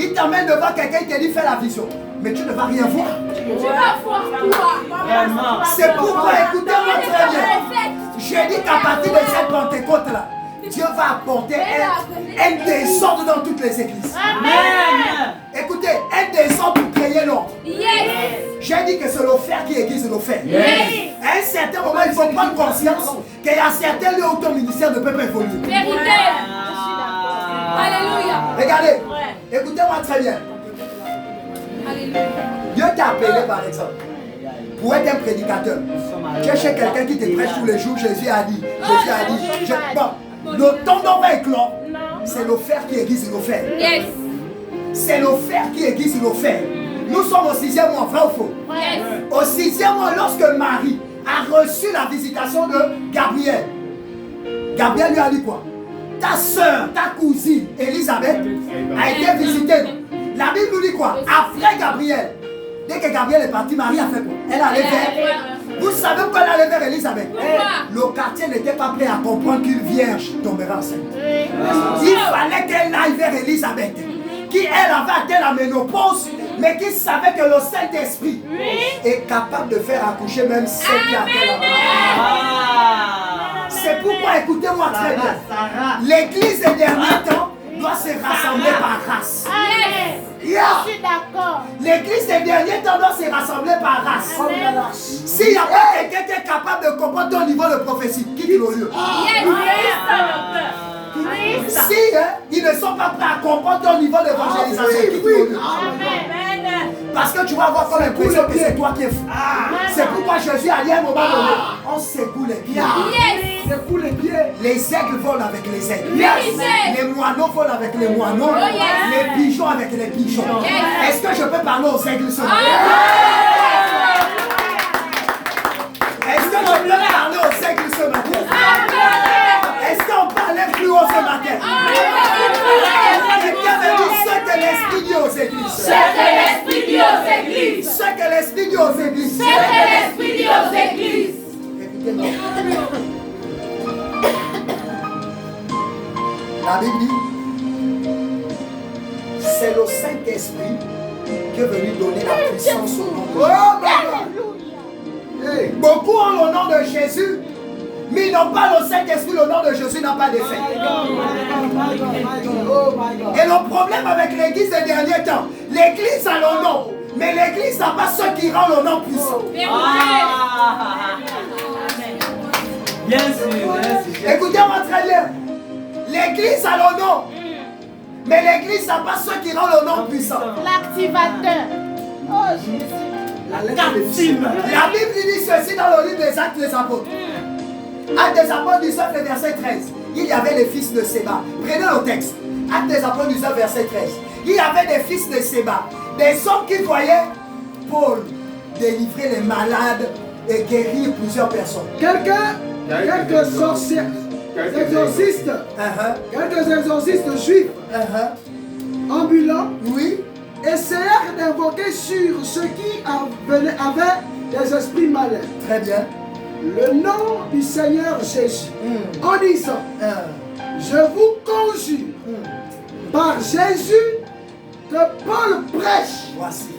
Il t'emmène devant quelqu'un qui te dit fais la vision. Mais tu ne vas rien voir. Tu vas voir quoi? C'est pourquoi, écoutez-moi très bien. J'ai dit qu'à partir de cette Pentecôte-là, Dieu va apporter un désordre dans toutes les églises. Amen. Écoutez, un désordre pour créer l'ordre. J'ai dit que c'est l'offert qui aiguise l'offert. À un certain moment, il faut prendre conscience qu'il y a certains lieux où ton ministère ne peut pas évoluer. Vérité. Alléluia. Regardez, écoutez-moi très bien. Alléluia. Dieu t'a appelé par exemple pour être un prédicateur. Tu es chez quelqu'un qui te prêche tous les jours. Jésus a dit. Bon, ton nom va éclore. C'est l'offert qui aiguise l'offert. Yes. C'est l'offert qui aiguise l'offert. Nous sommes au 6e mois, vrai ou faux? Yes. Au 6e mois, lorsque Marie a reçu la visitation de Gabriel, Gabriel lui a dit quoi? Ta soeur, ta cousine, Élisabeth, a été visitée. La Bible nous dit quoi? Après Gabriel, dès que Gabriel est parti, Marie a fait quoi? Elle allait vers. Vous savez pourquoi elle allait vers Élisabeth? Le quartier n'était pas prêt à comprendre qu'une vierge tombera enceinte. Il fallait qu'elle aille vers Élisabeth, qui elle avait atteint la ménopause, mais qui savait que le Saint-Esprit est capable de faire accoucher même celle qui a atteint la ménopause. C'est pourquoi, écoutez-moi très bien, l'église des derniers temps doit se rassembler par race. Je suis d'accord. L'église des derniers temps doit se rassembler par race. S'il n'y a pas quelqu'un qui est capable de comprendre ton niveau de prophétie, quitte le lieu. Si ils ne sont pas prêts à comprendre ton niveau d'évangélisation, quitte le lieu. Parce que tu vas avoir comme l'impression que c'est toi qui es fou. C'est pourquoi Jésus a dit à un moment donné, on secoue les pieds. Secoue les pieds. Les aigles volent avec les aigles. Les moineaux volent avec les moineaux. Les pigeons avec les pigeons. Est-ce que je peux parler aux aigles ce matin? Est-ce que je peux parler aux aigles ce matin? Est-ce qu'on parlait plus haut ce matin? Quelqu'un veut dire ce que l'Esprit dit aux églises. Ce que l'Esprit dit aux églises. Ce que l'Esprit dit aux églises. Ce que l'Esprit dit aux églises. Écoutez-moi. La Bible dit, c'est le Saint-Esprit qui est venu donner la puissance au nom de Jésus. Beaucoup ont le nom de Jésus, mais ils n'ont pas le Saint-Esprit. Le nom de Jésus n'a pas d'effet. Et le problème avec l'église des derniers temps, l'église a le nom, mais l'église n'a pas ce qui rend le nom puissant. Bien sûr. Écoutez-moi très bien. L'église a le nom, mais l'église n'a pas ce qui rend le nom puissant. L'activateur. Oh Jésus. La Bible dit ceci dans le livre des Actes des Apôtres. Actes des Apôtres 19, verset 13. Il y avait les fils de Séba. Prenez le texte. Actes des Apôtres 19, verset 13. Il y avait des fils de Séba. Des hommes qui voyaient Paul délivrer les malades et guérir plusieurs personnes. Quelques sorciers, exorcistes, quelques exorcistes juifs ambulants, oui, essayèrent d'invoquer sur ceux qui avaient des esprits malins. Très bien. Le nom du Seigneur Jésus, en disant, je vous conjure par Jésus que Paul prêche. Voici.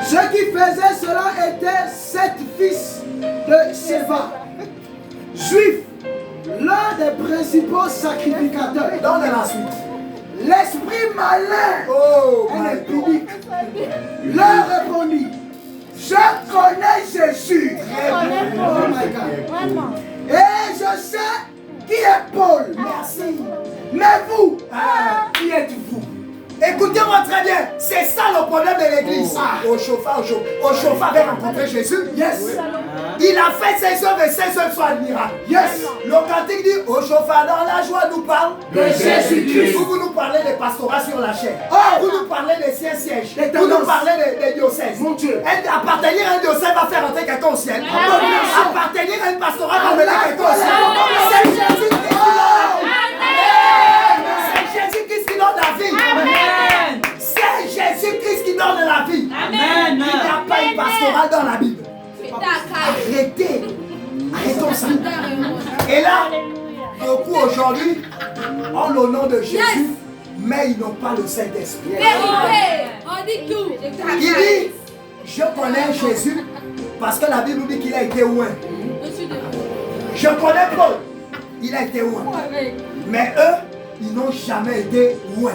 Ceux qui faisaient cela étaient 7 fils de Séba, juifs, l'un des principaux sacrificateurs. Donne la suite. L'esprit malin, my épidémique, leur répondit, je connais Jésus. Oh my God. Et je sais qui est Paul. Merci. Mais vous, qui êtes-vous? Écoutez-moi très bien, c'est ça le problème de l'église. Au chauffard avait rencontré Jésus. Yes. Il a fait ses œuvres et ses œuvres sont admirables. Yes. Le cantique dit, au chauffard dans la joie nous parle de Jésus-Christ. Vous nous parlez des pastorats sur la chair. Vous nous parlez des sièges. Vous nous parlez des diocèses. Mon Dieu. Appartenir à un diocèse va faire entrer quelqu'un au ciel. Appartenir à une pastorat va mener quelqu'un au ciel. C'est Jésus-Christ qui C'est Jésus-Christ qui donne la vie. Amen. C'est Jésus-Christ qui donne la vie. Amen. Il n'y a pas une pastorale dans la Bible. Arrêtez. Arrêtons ça. Et là, beaucoup aujourd'hui ont le nom de Jésus, mais ils n'ont pas le Saint-Esprit. Vérité. On dit tout. Il dit, je connais Jésus parce que la Bible dit qu'il a été loin. Je connais Paul, il a été loin. Mais eux, ils n'ont jamais été loin.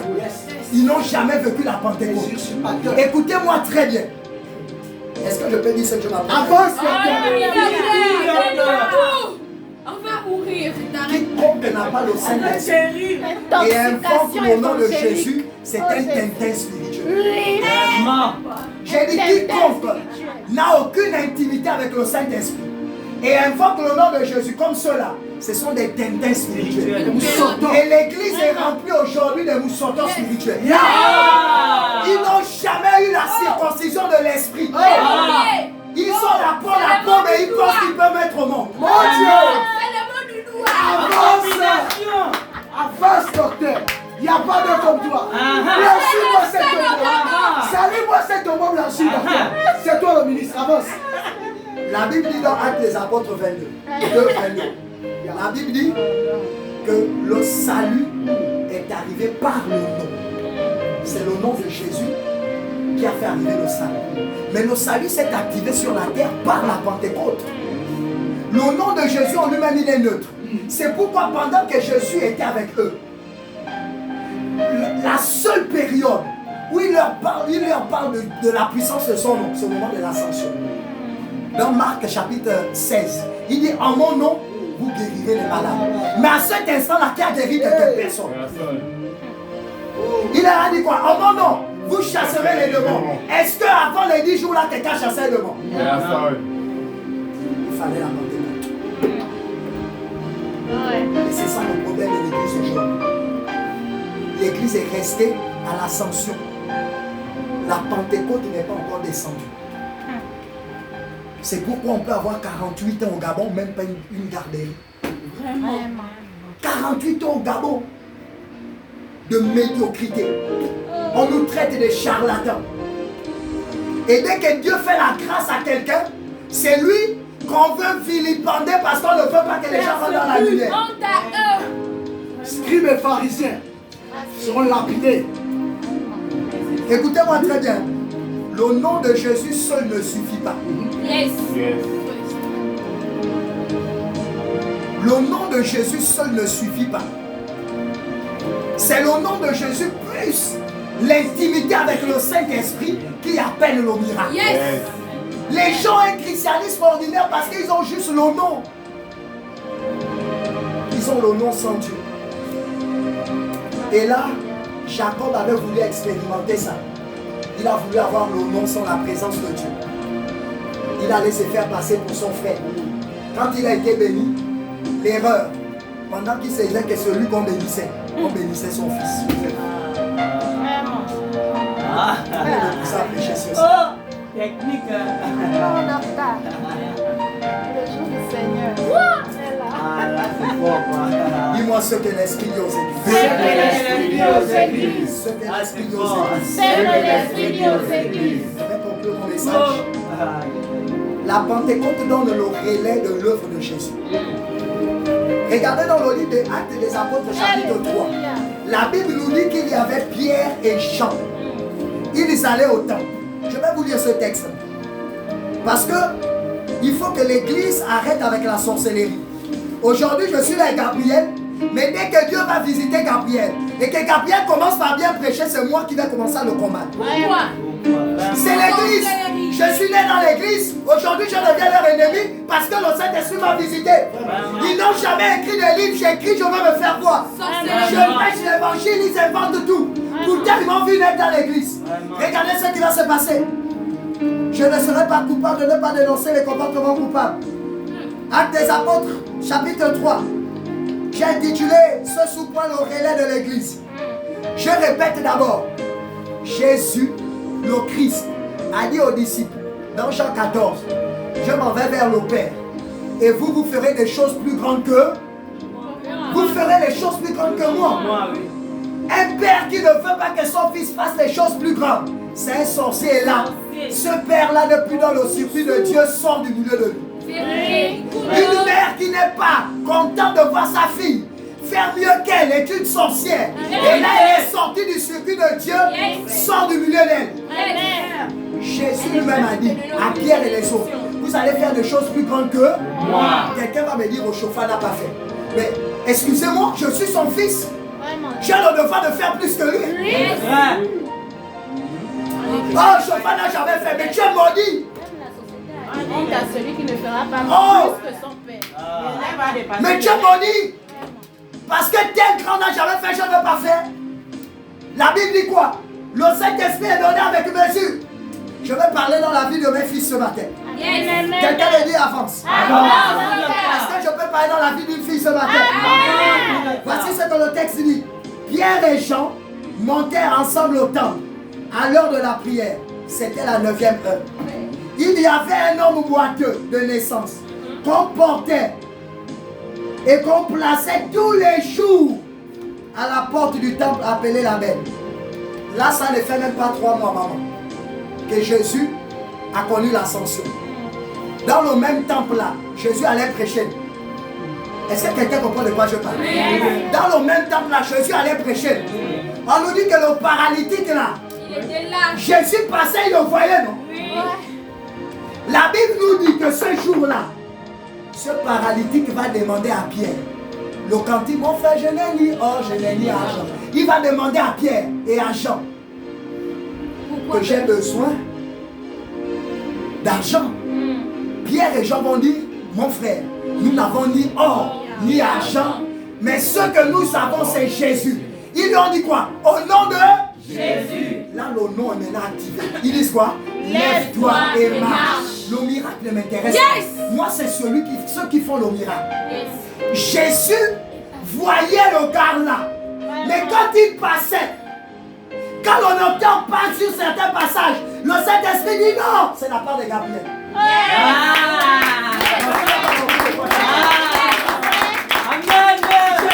Ils n'ont jamais vécu la Pentecôte. Écoutez-moi très bien. Est-ce que je peux dire ce que je m'appelle? Avance, On va mourir. Quiconque n'a pas le Saint-Esprit et invoque le nom de Jésus, c'est un tintin spirituel. J'ai dit quiconque n'a aucune intimité avec le Saint-Esprit et invoque le nom de Jésus comme cela, ce sont des tintins spirituels. Et l'église est remplie aujourd'hui de moussotons spirituels. Ils n'ont jamais eu la circoncision de l'esprit. Ils sont la peau, mais ils pensent qu'ils peuvent mettre au monde. Mon Dieu! Avance, docteur. Il n'y a pas de comme toi. Blanchis-moi cet homme. Salue-moi cet homme blanchi, docteur. C'est toi le ministre. Avance. La Bible dit dans Actes des Apôtres 22, 22. La Bible dit que le salut est arrivé par le nom. C'est le nom de Jésus qui a fait arriver le salut. Mais le salut s'est activé sur la terre par la Pentecôte. Le nom de Jésus en lui-même, il est neutre. C'est pourquoi pendant que Jésus était avec eux, la seule période où il leur parle de la puissance de son nom, c'est au moment de l'ascension. Dans Marc chapitre 16, il dit en mon nom, vous guérirez les malades. Mais à cet instant-là, qui a guéri quelques personnes? Il a dit quoi? En mon nom, vous chasserez les démons. Est-ce qu'avant les 10 jours-là, quelqu'un chassait les démons? Il fallait la Pentecôte. Et c'est ça le problème de l'église aujourd'hui. L'église est restée à l'ascension. La Pentecôte n'est pas encore descendue. C'est pourquoi on peut avoir 48 ans au Gabon, même pas une garderie. Vraiment. 48 ans au Gabon de médiocrité. On nous traite de charlatans. Et dès que Dieu fait la grâce à quelqu'un, c'est lui qu'on veut vilipender parce qu'on ne veut pas que les gens rentrent dans la lumière. Scribes et pharisiens seront lapidés. Écoutez-moi très bien. Le nom de Jésus seul ne suffit pas. Yes. Le nom de Jésus seul ne suffit pas. C'est le nom de Jésus plus l'intimité avec le Saint-Esprit qui appelle le miracle. Yes. Les gens ont un christianisme ordinaire parce qu'ils ont juste le nom. Ils ont le nom sans Dieu. Et là, Jacob avait voulu expérimenter ça. Il a voulu avoir le nom sans la présence de Dieu. Il allait se faire passer pour son frère. Quand il a été béni, l'erreur, pendant qu'il se disait que celui qu'on bénissait, on bénissait son fils. Ça a péché sur ça. Technique. Non, docteur. Le jour du Seigneur. C'est fort, quoi. Dis-moi ce que l'Esprit dit aux églises. Ce que l'Esprit dit aux églises. Ce que l'Esprit dit aux églises. Ce que l'Esprit dit aux églises. Je vais conclure mon message. La Pentecôte donne le relais de l'œuvre de Jésus. Regardez dans le livre des Actes des Apôtres, chapitre 3. La Bible nous dit qu'il y avait Pierre et Jean. Ils allaient au temple. Je vais vous lire ce texte. Parce que il faut que l'église arrête avec la sorcellerie. Aujourd'hui, je suis là avec Gabriel. Mais dès que Dieu va visiter Gabriel et que Gabriel commence par bien prêcher, c'est moi qui vais commencer à le combattre. C'est l'église. Je suis né dans l'église. Aujourd'hui, je deviens leur ennemi parce que le Saint-Esprit m'a visité. Ils n'ont jamais écrit de livre. J'écris, je veux me faire voir. Je prêche l'évangile, ils inventent tout. Pourtant, ils m'ont vu naître dans l'église. Regardez ce qui va se passer. Je ne serai pas coupable de ne pas dénoncer les comportements coupables. Actes des Apôtres, chapitre 3. J'ai intitulé ce sous-point le relais de l'église. Je répète d'abord. Jésus, le Christ, a dit aux disciples, dans Jean 14, je m'en vais vers le Père. Et vous, vous ferez des choses plus grandes que... Vous ferez les choses plus grandes que moi. Un père qui ne veut pas que son fils fasse les choses plus grandes, c'est un sorcier là. Ce père-là, depuis dans le circuit de Dieu, sort du milieu de lui. Une mère qui n'est pas contente de voir sa fille faire mieux qu'elle, est une sorcière. Et là, elle est sortie du circuit de Dieu, sort du milieu d'elle. Jésus lui-même a dit à Pierre et les autres, vous allez faire des choses plus grandes que moi. Quelqu'un va me dire, au chauffard n'a pas fait. Mais excusez-moi, je suis son fils. J'ai le devoir de faire plus que lui. Oh, chauffard n'a jamais fait, mais tu es maudit. Honte à celui qui ne fera pas plus que son père. Mais tu es maudit. Parce que tel grand n'a jamais fait, je ne veux pas faire. La Bible dit quoi? Le Saint-Esprit est donné avec mesure. Je vais parler dans la vie de mes fils ce matin. Quelqu'un le dit avance. Est-ce que je peux parler dans la vie d'une fille ce matin? Voici ce que le texte dit. Pierre et Jean montèrent ensemble au temple à l'heure de la prière. C'était la 9e heure. Il y avait un homme boiteux de naissance qu'on portait et qu'on plaçait tous les jours à la porte du temple appelé la Belle. Là, ça ne fait même pas 3 mois, maman, que Jésus a connu l'ascension. Dans le même temple-là, Jésus allait prêcher. Est-ce que quelqu'un comprend de quoi je parle? Dans le même temple-là, Jésus allait prêcher. On nous dit que le paralytique là, Jésus passait, il le voyait, non? La Bible nous dit que ce jour-là, ce paralytique va demander à Pierre. Le cantique, mon frère, je n'ai ni or, je n'ai ni argent. Il va demander à Pierre et à Jean que j'ai besoin d'argent. Pierre et Jean vont dire, mon frère, nous n'avons ni or, ni argent, mais ce que nous avons, c'est Jésus. Ils lui ont dit quoi? Au nom de Jésus. Là, le nom est maintenant activé. Ils disent quoi? Lève-toi et marche. Le miracle m'intéresse. Moi, c'est ceux qui font le miracle. Jésus voyait le gars là. Mais quand il passait, quand le docteur passe sur certains passages, le Saint-Esprit dit non, c'est la part de Gabriel.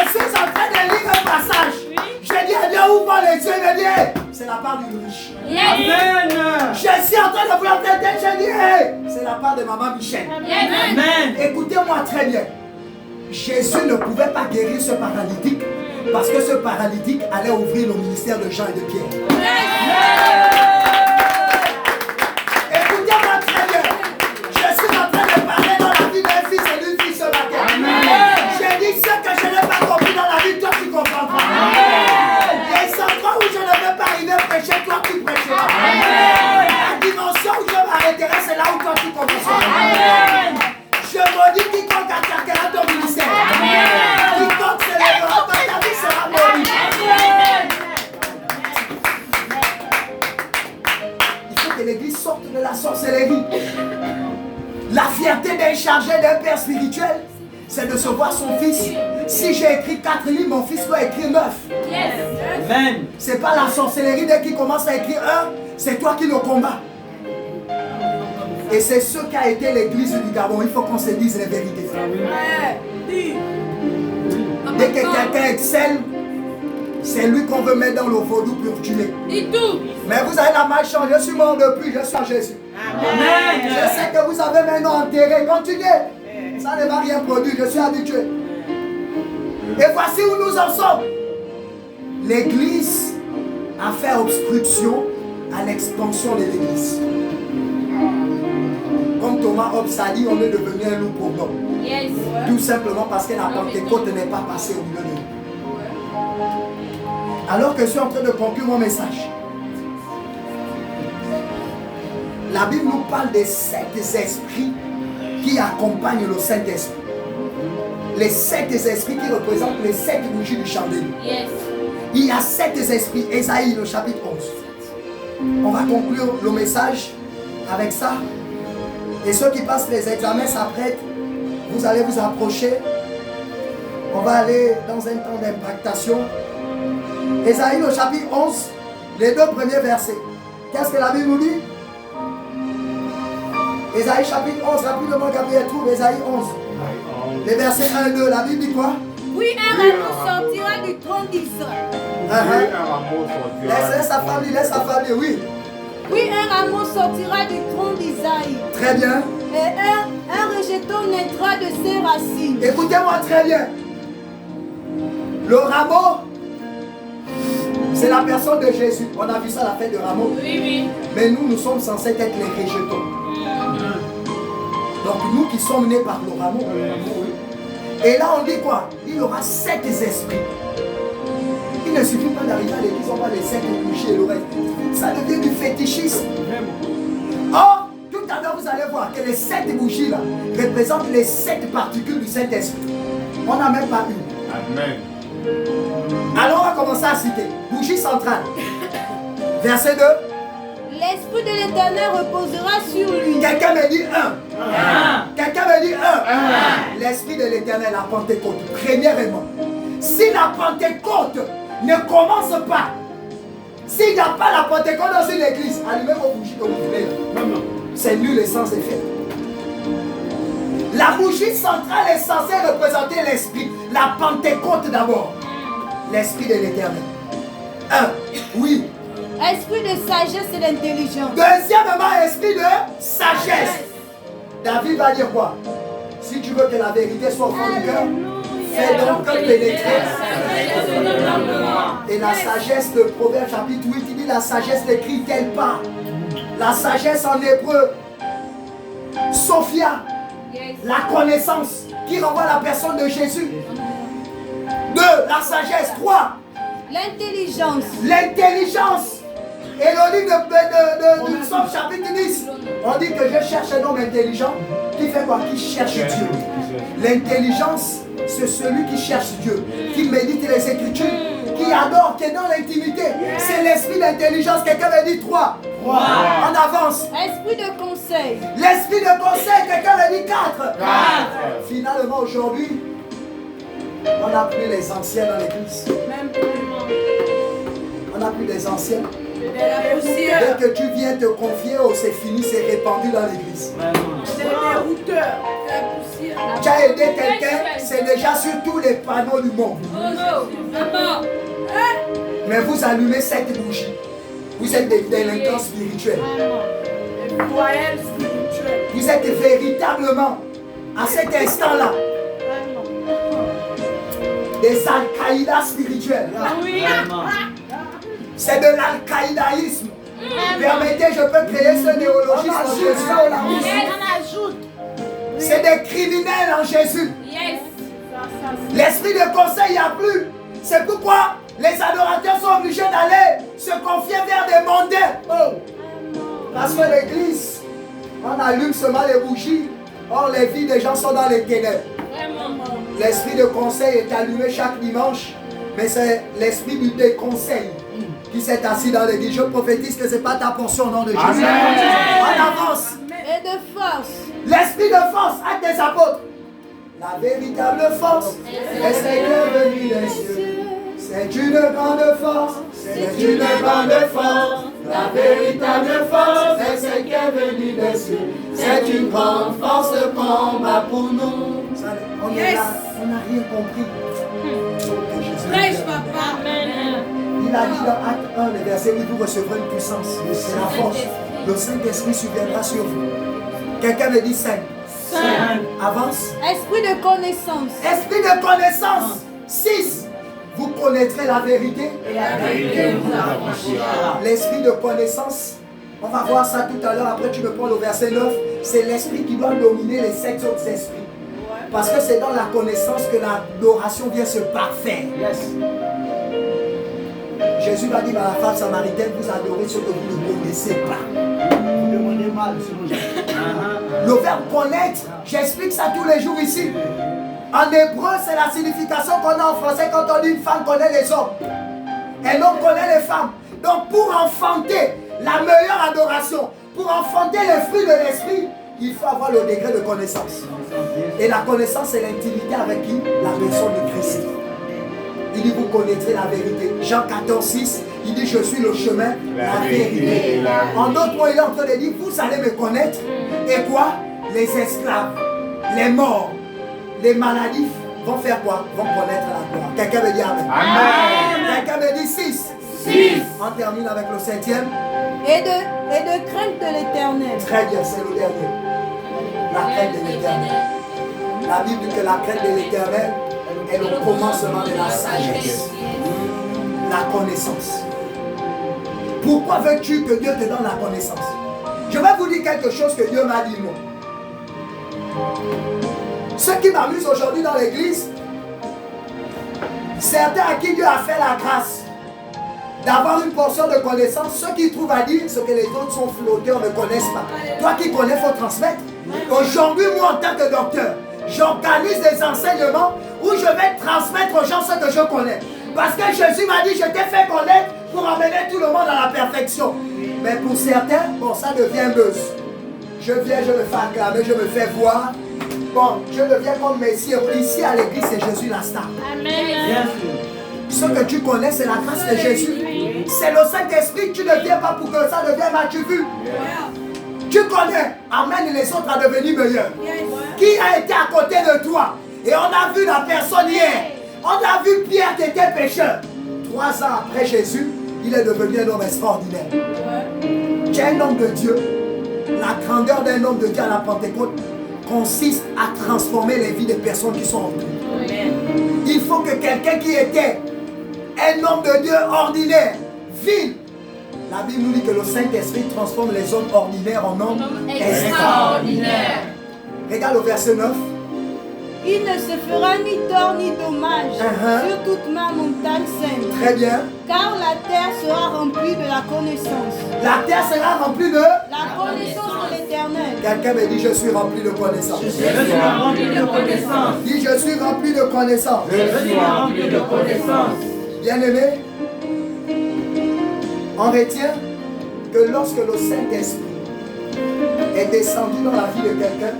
Je suis en train de lire un passage. Je dis, Dieu, ouvre les yeux, il me dit, c'est la part du riche. Je suis en train de vouloir t'aider, je dis, c'est la part de maman Michel. Écoutez-moi très bien. Jésus ne pouvait pas guérir ce paralytique parce que ce paralytique allait ouvrir le ministère de Jean et de Pierre. Écoutez-moi très bien. Je suis en train de parler dans la vie d'un fils et d'une fille ce matin. J'ai dit ce que je n'ai pas compris dans la vie, toi tu comprendras. Les endroits où je ne vais pas arriver à prêcher, toi tu prêcheras. La dimension où je m'arrêterai, c'est là où toi tu commenceras. Je me dis quiconque attaquera ton ministère. Quiconque se lèvera, ta vie sera bénie. Il faut que l'église sorte de la sorcellerie. La fierté d'un chargé d'un père spirituel, c'est de se voir son fils. Si j'ai écrit 4 livres, mon fils doit écrire 9. Amen. C'est pas la sorcellerie dès qu'il commence à écrire 1, c'est toi qui le combats. Et c'est ce qu'a été l'église du Gabon. Il faut qu'on se dise les vérités. Dès que quelqu'un excelle, c'est lui qu'on veut mettre dans le vaudou pour tuer. Mais vous avez la malchance. Je suis mort depuis, je suis en Jésus. Amen. Je sais que vous avez maintenant enterré. Continuez. Ça ne va rien produire. Je suis habitué. Et voici où nous en sommes. L'église a fait obstruction à l'expansion de l'église. Comme Thomas Hobbes a dit, on est devenu un loup pour l'homme. Tout simplement parce que la Pentecôte n'est pas passée au milieu de nous. Alors que je suis en train de conclure mon message, la Bible nous parle des 7 esprits qui accompagnent le Saint-Esprit. Les 7 esprits qui représentent les 7 bougies du chandelier. Il y a 7 esprits. Ésaïe, le chapitre 11. On va conclure le message avec ça. Et ceux qui passent les examens s'apprêtent. Vous allez vous approcher. On va aller dans un temps d'impactation. Ésaïe, le chapitre 11, les 2 premiers versets. Qu'est-ce que la Bible nous dit? Ésaïe chapitre 11, rapidement Gabriel trouve Ésaïe 11. Les versets 1 et 2, la Bible dit quoi? Oui, un rameau sortira du trône d'Israël. Laisse sa famille, oui. Oui, un rameau sortira du trône d'Isaïe. Très bien. Et un rejeton naîtra de ses racines. Écoutez-moi très bien. Le rameau, c'est la personne de Jésus. On a vu ça à la fête de rameau. Oui. Mais nous sommes censés être les rejetons. Donc nous qui sommes nés par le rameau. Et là on dit quoi? Il y aura 7 esprits. Il ne suffit pas d'arriver à l'église, on va les 7 coucher et le reste. Ça devient du fétichisme. Or, tout à l'heure vous allez voir que les 7 bougies là représentent les 7 particules du Saint-Esprit. On n'a même pas une. Amen. Alors on va commencer à citer. Bougie centrale. Verset 2. L'Esprit de l'Éternel reposera sur lui. Quelqu'un me dit 1. Quelqu'un me dit 1. L'Esprit de l'Éternel à Pentecôte. Premièrement, si la Pentecôte ne commence pas, s'il n'y a pas la Pentecôte dans une église, allumez vos bougies que vous voulez. C'est nul et sans effet. La bougie centrale est censée représenter l'Esprit. La Pentecôte d'abord. L'Esprit de l'Éternel. 1. Oui. Esprit de sagesse et d'intelligence. Deuxièmement, esprit de sagesse. David va dire quoi? Si tu veux que la vérité soit au fond du cœur, fais donc pénétrer. Et la sagesse de Proverbe chapitre 8, il dit la sagesse n'écrit qu'elle part. La sagesse en hébreu, Sophia, la connaissance qui renvoie la personne de Jésus. 2. La sagesse. 3. L'intelligence. L'intelligence. Et le livre de Psaume chapitre 10, on dit que je cherche un homme intelligent qui fait quoi? Qui cherche Dieu. L'intelligence, c'est celui qui cherche Dieu, qui médite les Écritures, qui adore, qui est dans l'intimité. C'est l'esprit d'intelligence. Quelqu'un me dit 3. On avance. Esprit de conseil. L'esprit de conseil, quelqu'un me dit 4. Finalement, aujourd'hui, on n'a plus les anciens dans l'église. On n'a plus les anciens. Dès que tu viens te confier, oh, c'est fini, c'est répandu dans l'église. Tu as aidé quelqu'un, c'est déjà sur tous les panneaux du monde. Mais vous allumez cette bougie. Vous êtes des délinquants spirituels. Vous êtes véritablement, à cet instant-là, des Al-Qaïda spirituels. C'est de l'al-qaïdaïsme. Permettez, je peux créer ce néologisme en Jésus. C'est des criminels en Jésus. L'esprit de conseil, il n'y a plus. C'est pourquoi les adorateurs sont obligés d'aller se confier vers des mondains. Parce que l'église, on allume seulement les bougies. Or, les vies des gens sont dans les ténèbres. L'esprit de conseil est allumé chaque dimanche. Mais c'est l'esprit du déconseil qui s'est assis dans l'église. Je prophétise que ce n'est pas ta portion au nom de Jésus. On avance. Et de force. L'esprit de force, acte des apôtres. La véritable force est Seigneur venu des cieux. C'est une grande force. C'est une grande force. La véritable force est celle qui est venue des cieux. C'est une grande force de combat pour nous. On est là, on n'a rien compris. Prêche, papa. Il a dit dans Acte 1, le verset 8, vous recevrez une puissance. C'est la force. Le Saint-Esprit surviendra sur vous. Quelqu'un me dit 5. Avance. Esprit de connaissance. Esprit de connaissance. 6. Vous connaîtrez la vérité. Et la vérité vous affranchira. L'esprit de connaissance. On va voir ça tout à l'heure. Après, tu me prends le verset 9. C'est l'esprit qui doit dominer les 7 autres esprits. Parce que c'est dans la connaissance que l'adoration vient se parfaire. Jésus va dire à la femme samaritaine, vous adorez ce que vous ne connaissez pas. Vous demandez mal, Le verbe connaître, j'explique ça tous les jours ici. En hébreu, c'est la signification qu'on a en français quand on dit une femme connaît les hommes. Un homme connaît les femmes. Donc pour enfanter la meilleure adoration, pour enfanter le fruit de l'esprit, il faut avoir le degré de connaissance. Et la connaissance, c'est l'intimité avec qui? La personne de Christ. Il dit, vous connaîtrez la vérité. Jean 14, 6, il dit, je suis le chemin, la vérité. En d'autres mots, il est en train de dire, vous allez me connaître. Et quoi? Les esclaves, les morts, les maladies vont faire quoi? Vont connaître la gloire. Quelqu'un me dit Amen. Amen. Quelqu'un me dit 6. 6. On termine avec le 7e. Et de crainte de l'Éternel. Très bien, c'est le dernier. La crainte de l'Éternel. La Bible dit que la crainte de l'Éternel est le commencement de la sagesse. La connaissance. Pourquoi veux-tu que Dieu te donne la connaissance? Je vais vous dire quelque chose que Dieu m'a dit moi. Ce qui m'amuse aujourd'hui dans l'église, certains à qui Dieu a fait la grâce d'avoir une portion de connaissance, ceux qui trouvent à dire ce que les autres sont flotteurs ne connaissent pas. Toi qui connais, il faut transmettre. Aujourd'hui, moi en tant que docteur, j'organise des enseignements où je vais transmettre aux gens ce que je connais. Parce que Jésus m'a dit, je t'ai fait connaître pour emmener tout le monde à la perfection. Mais pour certains, bon, ça devient buzz. Je viens, je me fais acclamer, je me fais voir. Bon, je deviens comme Messie. Ici à l'église, c'est Jésus la star. Amen. Ce que tu connais, c'est la grâce de Jésus. C'est le Saint-Esprit. Tu ne viens pas pour que ça devienne mal-tu vu. Tu connais, amène les autres à devenir meilleurs. Qui a été à côté de toi? Et on a vu la personne hier. On a vu Pierre qui était pécheur. 3 ans après Jésus, il est devenu un homme extraordinaire. Tu es un homme de Dieu. La grandeur d'un homme de Dieu à la Pentecôte consiste à transformer les vies des personnes qui sont en toi. Il faut que quelqu'un qui était un homme de Dieu ordinaire, vil. La Bible nous dit que le Saint-Esprit transforme les hommes ordinaires en hommes extraordinaires. Regarde le verset 9. Il ne se fera ni tort ni dommage sur toute ma montagne sainte. Très bien. Car la terre sera remplie de la connaissance. La terre sera remplie de la connaissance de l'Éternel. Quelqu'un me dit, je suis rempli de connaissance. Je suis rempli de connaissance. Dis, je suis rempli de connaissance. Je suis rempli de connaissance. Bien-aimé, on retient que lorsque le Saint-Esprit est descendu dans la vie de quelqu'un,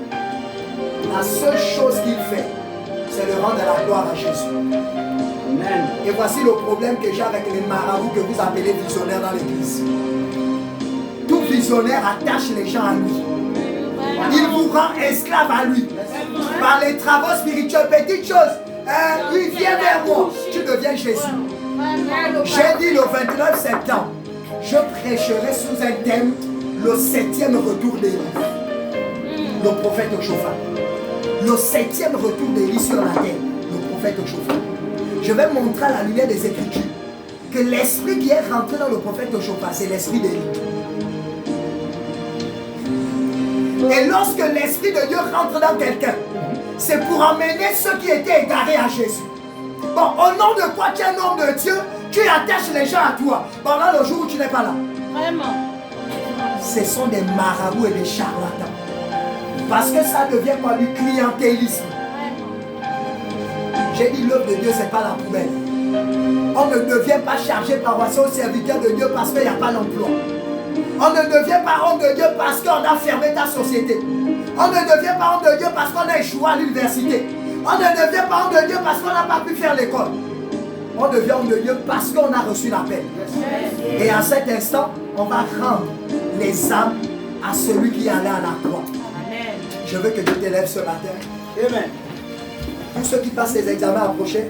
la seule chose qu'il fait, c'est de rendre la gloire à Jésus. Amen. Et voici le problème que j'ai avec les marabouts que vous appelez visionnaires dans l'église. Tout visionnaire attache les gens à lui. Il vous rend esclave à lui. Par les travaux spirituels, petites choses. Lui vient vers moi, tu deviens Jésus. J'ai dit le 29 septembre, je prêcherai sous un thème, le 7e retour d'Élie. Le prophète Chauffard. Le 7e retour d'Élie sur la terre, le prophète Chauffard. Je vais montrer à la lumière des Écritures que l'esprit qui est rentré dans le prophète Chauffard, c'est l'esprit d'Élie. Et lorsque l'esprit de Dieu rentre dans quelqu'un, c'est pour emmener ceux qui étaient égarés à Jésus. Bon, au nom de quoi tu es un homme de Dieu, tu attaches les gens à toi pendant le jour où tu n'es pas là. Vraiment. Ce sont des marabouts et des charlatans. Parce que ça devient quoi du clientélisme. J'ai dit l'œuvre de Dieu, ce n'est pas la poubelle. On ne devient pas chargé paroissial au serviteur de Dieu parce qu'il n'y a pas d'emploi. On ne devient pas homme de Dieu parce qu'on a fermé ta société. On ne devient pas homme de Dieu parce qu'on a échoué à l'université. On ne devient pas homme de Dieu parce qu'on n'a pas pu faire l'école. On devient homme de Dieu parce qu'on a reçu l'appel. Et à cet instant, on va rendre les âmes à celui qui est allé à la croix. Je veux que Dieu t'élève ce matin. Amen. Pour ceux qui passent les examens approchés,